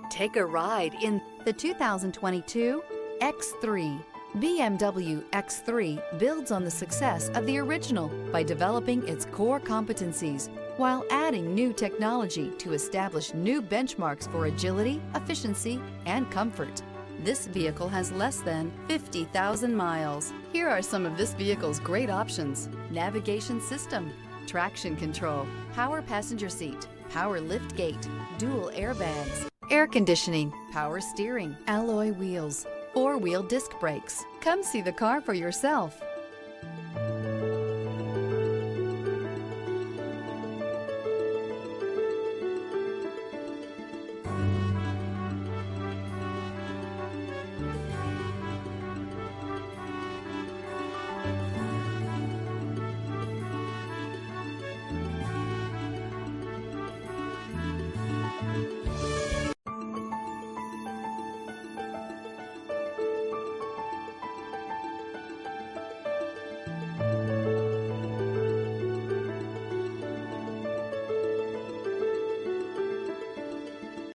Take a ride in the 2022 X3. BMW X3 builds on the success of the original by developing its core competencies while adding new technology to establish new benchmarks for agility, efficiency, and comfort. This vehicle has less than 50,000 miles. Here are some of this vehicle's great options: navigation system, traction control, power passenger seat, power lift gate, dual airbags, air conditioning, power steering, alloy wheels, four-wheel disc brakes. Come see the car for yourself.